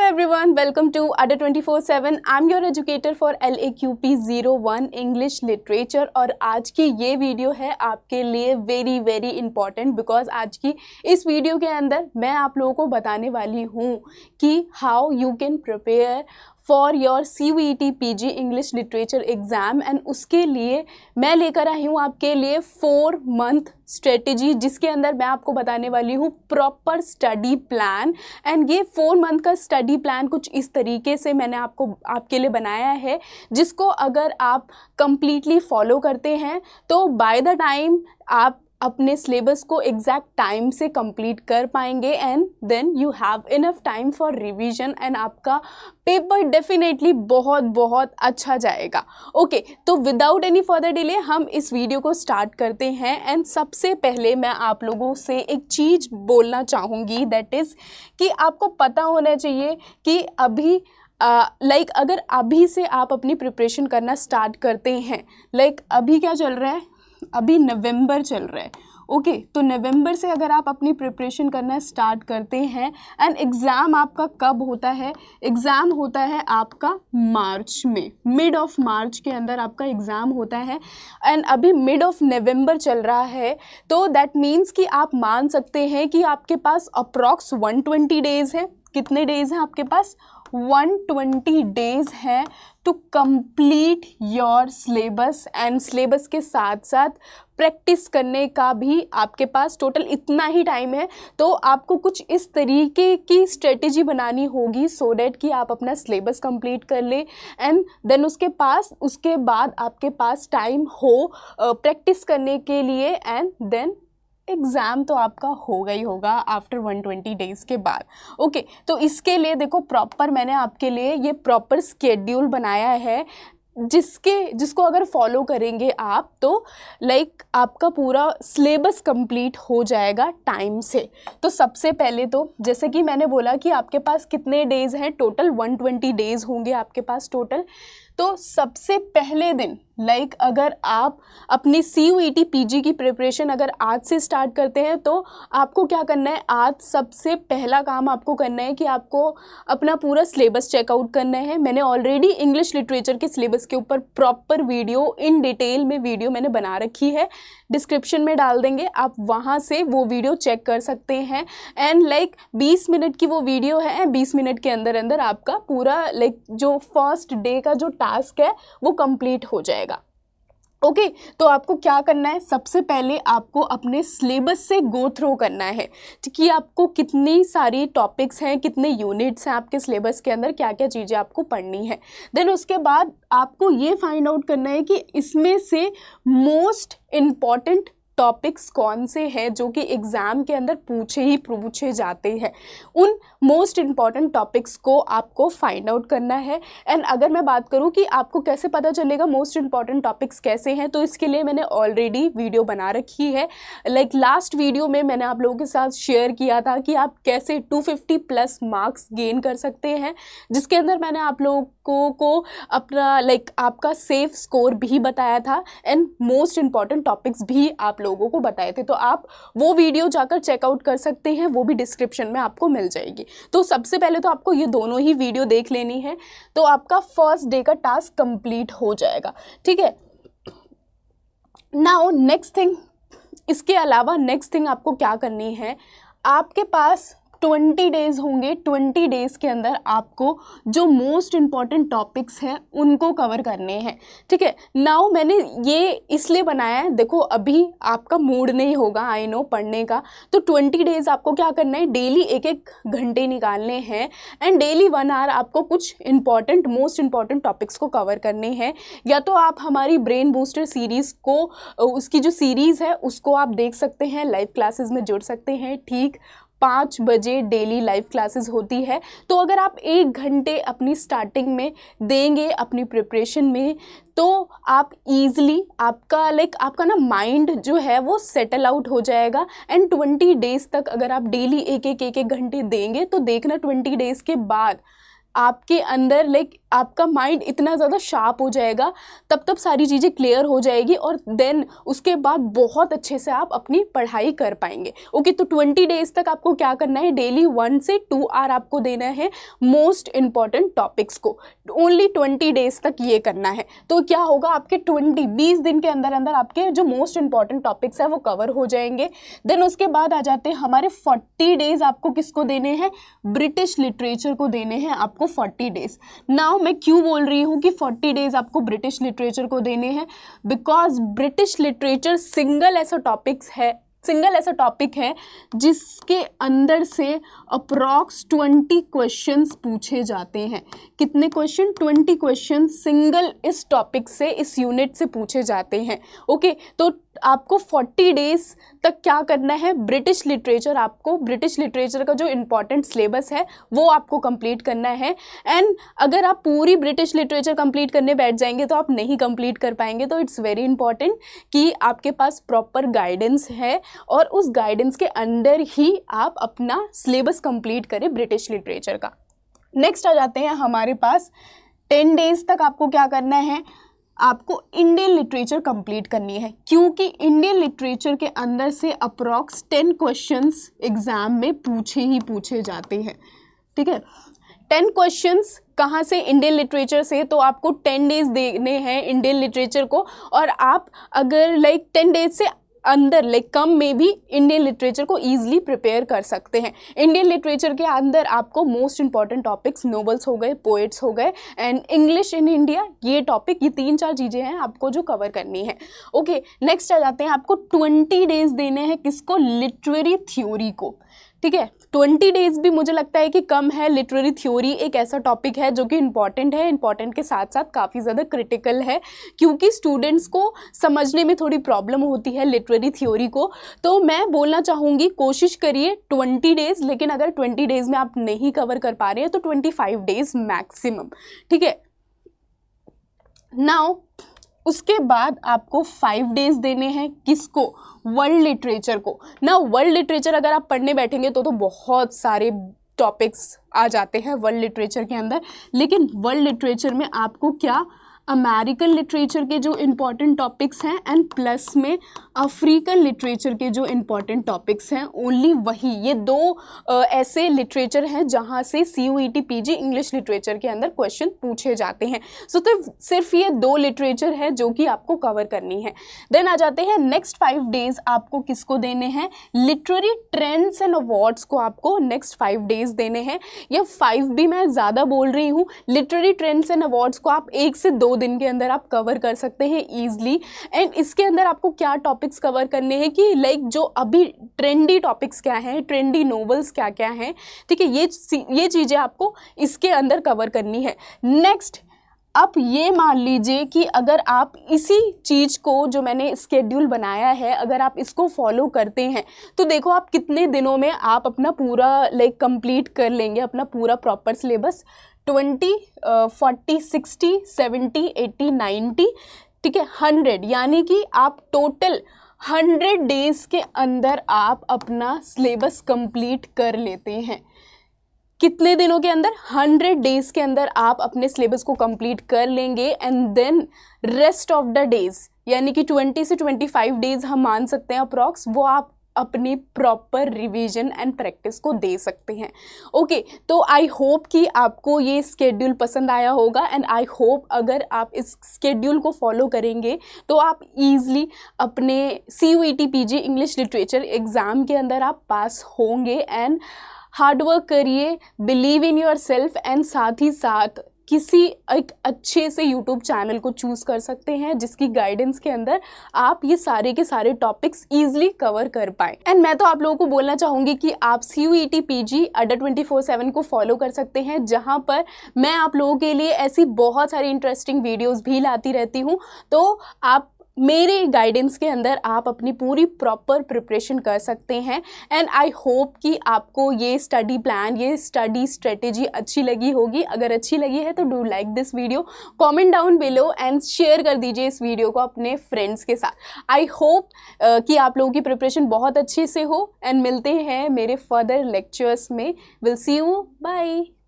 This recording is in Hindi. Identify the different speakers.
Speaker 1: everyone, welcome to Ada 24/7. I'm your educator for LAQP 01 English Literature और आज की ये वीडियो है आपके लिए वेरी इंपॉर्टेंट बिकॉज आज की इस वीडियो के अंदर मैं आप लोगों को बताने वाली हूँ कि how you can prepare for your CUET PG English literature exam and उसके लिए मैं लेकर आई हूँ आपके लिए 4 मंथ स्ट्रेटजी जिसके अंदर मैं आपको बताने वाली हूँ प्रॉपर स्टडी प्लान। एंड ये 4 मंथ का स्टडी प्लान कुछ इस तरीके से मैंने आपके लिए बनाया है जिसको अगर आप कंप्लीटली फॉलो करते हैं तो बाय द टाइम आप अपने सिलेबस को एग्जैक्ट टाइम से कंप्लीट कर पाएंगे and then you have enough time for revision and आपका पेपर डेफिनेटली बहुत अच्छा जाएगा। ओके, तो विदाउट एनी फर्दर डिले हम इस वीडियो को स्टार्ट करते हैं। एंड सबसे पहले मैं आप लोगों से एक चीज़ बोलना चाहूँगी दैट इज़ कि आपको पता होना चाहिए कि अभी अगर अभी से आप अपनी प्रिपरेशन करना स्टार्ट करते हैं, अभी क्या चल रहा है, अभी नवंबर चल रहा है। ओके, तो नवंबर से अगर आप अपनी प्रिपरेशन करना स्टार्ट करते हैं एंड एग्ज़ाम आपका कब होता है, एग्ज़ाम होता है आपका मार्च में, मिड ऑफ मार्च के अंदर आपका एग्ज़ाम होता है एंड अभी मिड ऑफ नवंबर चल रहा है। तो दैट मीन्स कि आप मान सकते हैं कि आपके पास अप्रॉक्स 120 डेज़ है। कितने डेज़ हैं आपके पास? 120 डेज़ हैं to complete your syllabus and syllabus के साथ साथ प्रैक्टिस करने का भी आपके पास टोटल इतना ही टाइम है। तो आपको कुछ इस तरीके की स्ट्रेटेजी बनानी होगी सो डैट कि आप अपना सिलेबस कंप्लीट कर ले एंड देन उसके बाद आपके पास टाइम हो प्रैक्टिस करने के लिए एंड देन एग्ज़ाम तो आपका होगा ही होगा आफ्टर 120 डेज़ के बाद। ओके, तो इसके लिए देखो प्रॉपर मैंने आपके लिए ये प्रॉपर स्केड्यूल बनाया है जिसको अगर फॉलो करेंगे आप तो आपका पूरा सिलेबस कंप्लीट हो जाएगा टाइम से। तो सबसे पहले तो जैसे कि मैंने बोला कि आपके पास कितने डेज़ हैं टोटल, 120 डेज़ होंगे आपके पास टोटल। तो सबसे पहले दिन अगर आप अपनी CUET PG की प्रिपरेशन अगर आज से स्टार्ट करते हैं तो आपको क्या करना है, आज सबसे पहला काम आपको करना है कि आपको अपना पूरा सिलेबस चेकआउट करना है। मैंने ऑलरेडी इंग्लिश लिटरेचर के सिलेबस के ऊपर प्रॉपर वीडियो इन डिटेल में वीडियो मैंने बना रखी है, डिस्क्रिप्शन में डाल देंगे, आप वहाँ से वो वीडियो चेक कर सकते हैं। एंड 20 मिनट की वो वीडियो है, 20 मिनट के अंदर आपका पूरा जो फर्स्ट डे का जो टास्क है वो कंप्लीट हो जाएगा। ओके, तो आपको क्या करना है, सबसे पहले आपको अपने सिलेबस से गो थ्रू करना है कि आपको कितनी सारी टॉपिक्स हैं, कितने यूनिट्स हैं आपके सिलेबस के अंदर, क्या क्या चीज़ें आपको पढ़नी है। देन उसके बाद आपको ये फाइंड आउट करना है कि इसमें से मोस्ट इम्पॉर्टेंट टॉपिक्स कौन से हैं जो कि एग्ज़ाम के अंदर पूछे जाते हैं। उन मोस्ट इम्पॉर्टेंट टॉपिक्स को आपको फाइंड आउट करना है। एंड अगर मैं बात करूं कि आपको कैसे पता चलेगा मोस्ट इम्पॉर्टेंट टॉपिक्स कैसे हैं, तो इसके लिए मैंने ऑलरेडी वीडियो बना रखी है। लास्ट वीडियो में मैंने आप लोगों के साथ शेयर किया था कि आप कैसे 250+ मार्क्स गेन कर सकते हैं, जिसके अंदर मैंने आप लोगों को अपना आपका सेफ स्कोर भी बताया था एंड मोस्ट इम्पॉर्टेंट टॉपिक्स भी आप लोगों को बताए थे। तो आप वो वीडियो जाकर चेकआउट कर सकते हैं, वो भी डिस्क्रिप्शन में आपको मिल जाएगी। तो सबसे पहले तो आपको ये दोनों ही वीडियो देख लेनी है, तो आपका फर्स्ट डे का टास्क कंप्लीट हो जाएगा। ठीक है, नाउ नेक्स्ट थिंग, इसके अलावा नेक्स्ट थिंग आपको क्या करनी है, आपके पास 20 डेज़ होंगे। 20 डेज़ के अंदर आपको जो मोस्ट इम्पॉर्टेंट टॉपिक्स हैं उनको कवर करने हैं। ठीक है, नाउ मैंने ये इसलिए बनाया है, देखो अभी आपका मूड नहीं होगा आई नो पढ़ने का, तो 20 डेज़ आपको क्या करना है, डेली 1-1 घंटे निकालने हैं एंड डेली 1 आवर आपको कुछ इम्पॉर्टेंट मोस्ट इम्पॉर्टेंट टॉपिक्स को कवर करने हैं। या तो आप हमारी ब्रेन बूस्टर सीरीज़ को, उसकी जो सीरीज़ है उसको आप देख सकते हैं, लाइव क्लासेस में जुड़ सकते हैं। ठीक, 5 बजे डेली लाइव क्लासेस होती है। तो अगर आप 1 घंटे अपनी स्टार्टिंग में देंगे अपनी प्रिपरेशन में तो आप इजीली आपका ना माइंड जो है वो सेटल आउट हो जाएगा। एंड 20 डेज़ तक अगर आप डेली एक एक घंटे देंगे तो देखना 20 डेज़ के बाद आपके अंदर लाइक आपका माइंड इतना ज़्यादा शार्प हो जाएगा, तब सारी चीज़ें क्लियर हो जाएगी और देन उसके बाद बहुत अच्छे से आप अपनी पढ़ाई कर पाएंगे। ओके, तो 20 डेज तक आपको क्या करना है, डेली 1 से 2 आवर आपको देना है मोस्ट इम्पॉर्टेंट टॉपिक्स को। ओनली 20 डेज तक ये करना है। तो क्या होगा, आपके 20 दिन के अंदर अंदर आपके जो मोस्ट इम्पॉर्टेंट टॉपिक्स है वो कवर हो जाएंगे। देन उसके बाद आ जाते हैं हमारे 40 डेज आपको किसको देने हैं, ब्रिटिश लिटरेचर को देने हैं आपको 40 डेज। नाउ मैं क्यों बोल रही हूँ कि 40 डेज आपको ब्रिटिश लिटरेचर को देने हैं, बिकॉज ब्रिटिश लिटरेचर सिंगल ऐसा टॉपिक है जिसके अंदर से अप्रॉक्स 20 क्वेश्चंस पूछे जाते हैं। कितने क्वेश्चन, 20 क्वेश्चन सिंगल इस टॉपिक से, इस यूनिट से पूछे जाते हैं। ओके, तो आपको 40 डेज तक क्या करना है, ब्रिटिश लिटरेचर का जो इम्पॉर्टेंट सिलेबस है वो आपको कंप्लीट करना है। एंड अगर आप पूरी ब्रिटिश लिटरेचर कंप्लीट करने बैठ जाएंगे तो आप नहीं कंप्लीट कर पाएंगे। तो इट्स वेरी इंपॉर्टेंट कि आपके पास प्रॉपर गाइडेंस है और उस गाइडेंस के अंडर ही आप अपना सिलेबस कंप्लीट करें ब्रिटिश लिटरेचर का। नेक्स्ट आ जाते हैं हमारे पास 10 डेज तक आपको क्या करना है, आपको इंडियन लिटरेचर कंप्लीट करनी है, क्योंकि इंडियन लिटरेचर के अंदर से अप्रॉक्स 10 क्वेश्चंस एग्जाम में पूछे जाते हैं। ठीक है, 10 क्वेश्चंस कहाँ से, इंडियन लिटरेचर से। तो आपको 10 डेज देने हैं इंडियन लिटरेचर को, और आप अगर 10 डेज से अंदर कम में भी इंडियन लिटरेचर को ईजिली प्रिपेयर कर सकते हैं। इंडियन लिटरेचर के अंदर आपको मोस्ट इंपॉर्टेंट टॉपिक्स नोवेल्स हो गए, पोएट्स हो गए एंड इंग्लिश इन इंडिया, ये टॉपिक, ये 3-4 चीज़ें हैं आपको जो कवर करनी है। ओके, नेक्स्ट आ जाते हैं, आपको 20 डेज देने हैं किसको, लिटरेरी थ्योरी को। ठीक है, 20 डेज भी मुझे लगता है कि कम है। लिटरेरी थ्योरी एक ऐसा टॉपिक है जो कि इम्पॉर्टेंट है, इम्पॉर्टेंट के साथ साथ काफ़ी ज़्यादा क्रिटिकल है, क्योंकि स्टूडेंट्स को समझने में थोड़ी प्रॉब्लम होती है लिटरेरी थ्योरी को। तो मैं बोलना चाहूँगी कोशिश करिए 20 डेज, लेकिन अगर 20 डेज में आप नहीं कवर कर पा रहे हैं तो 25 डेज मैक्सिमम। ठीक है, नाउ उसके बाद आपको 5 डेज देने हैं किसको, वर्ल्ड लिटरेचर को ना। वर्ल्ड लिटरेचर अगर आप पढ़ने बैठेंगे तो बहुत सारे टॉपिक्स आ जाते हैं वर्ल्ड लिटरेचर के अंदर, लेकिन वर्ल्ड लिटरेचर में आपको क्या, अमेरिकन लिटरेचर के जो इम्पॉर्टेंट टॉपिक्स हैं एंड प्लस में अफ्रीकन लिटरेचर के जो इम्पॉर्टेंट टॉपिक्स हैं, ओनली वही, ये 2 ऐसे लिटरेचर हैं जहाँ से CUET PG इंग्लिश लिटरेचर के अंदर क्वेश्चन पूछे जाते हैं। सो तो सिर्फ ये 2 लिटरेचर है जो कि आपको कवर करनी है। देन आ जाते हैं नेक्स्ट 5 डेज आपको किसको देने हैं, लिटरेरी ट्रेंड्स एंड अवार्ड्स को आपको नेक्स्ट 5 डेज देने हैं। या 5 भी मैं ज़्यादा बोल रही हूँ, लिटरेरी ट्रेंड्स एंड अवार्ड्स को आप 1 से 2 दिन के अंदर आप कवर कर सकते हैं ईजिली। एंड इसके अंदर आपको क्या टॉपिक्स कवर करने हैं कि जो अभी ट्रेंडी टॉपिक्स क्या हैं, ट्रेंडी नोवेल्स क्या क्या हैं। ठीक है, ये चीज़ें आपको इसके अंदर कवर करनी है। नेक्स्ट, आप ये मान लीजिए कि अगर आप इसी चीज़ को, जो मैंने स्केड्यूल बनाया है, अगर आप इसको फॉलो करते हैं तो देखो आप कितने दिनों में आप अपना पूरा कंप्लीट कर लेंगे, अपना पूरा प्रॉपर सिलेबस। 20, 40, 60, 70, 80, 90, ठीक है, 100, यानी कि आप टोटल 100 डेज के अंदर आप अपना सिलेबस कंप्लीट कर लेते हैं। कितने दिनों के अंदर, 100 डेज के अंदर आप अपने सिलेबस को कंप्लीट कर लेंगे। And then rest of the days, यानी कि 20 से 25 डेज हम मान सकते हैं अप्रॉक्स, वो आप अपनी प्रॉपर रिवीजन एंड प्रैक्टिस को दे सकते हैं। ओके, तो आई होप कि आपको ये स्केड्यूल पसंद आया होगा एंड आई होप अगर आप इस स्केड्यूल को फॉलो करेंगे तो आप इजीली अपने CUET PG English literature exam के अंदर आप पास होंगे। एंड हार्ड वर्क करिए, believe in your self, and साथ ही साथ किसी एक अच्छे से YouTube चैनल को चूज़ कर सकते हैं जिसकी गाइडेंस के अंदर आप ये सारे के सारे टॉपिक्स ईजिली कवर कर पाएँ। एंड मैं तो आप लोगों को बोलना चाहूँगी कि आप CUET PG अड्डा 24/7 को फॉलो कर सकते हैं, जहाँ पर मैं आप लोगों के लिए ऐसी बहुत सारी इंटरेस्टिंग वीडियोज़ भी लाती रहती हूँ। तो आप मेरे गाइडेंस के अंदर आप अपनी पूरी प्रॉपर प्रिपरेशन कर सकते हैं। एंड आई होप कि आपको ये स्टडी प्लान, ये स्टडी स्ट्रेटेजी अच्छी लगी होगी। अगर अच्छी लगी है तो do like this video, comment down below and share कर दीजिए इस वीडियो को अपने फ्रेंड्स के साथ। आई होप कि आप लोगों की प्रिपरेशन बहुत अच्छे से हो। एंड मिलते हैं मेरे फर्दर लेक्चर्स में। Will see you, bye.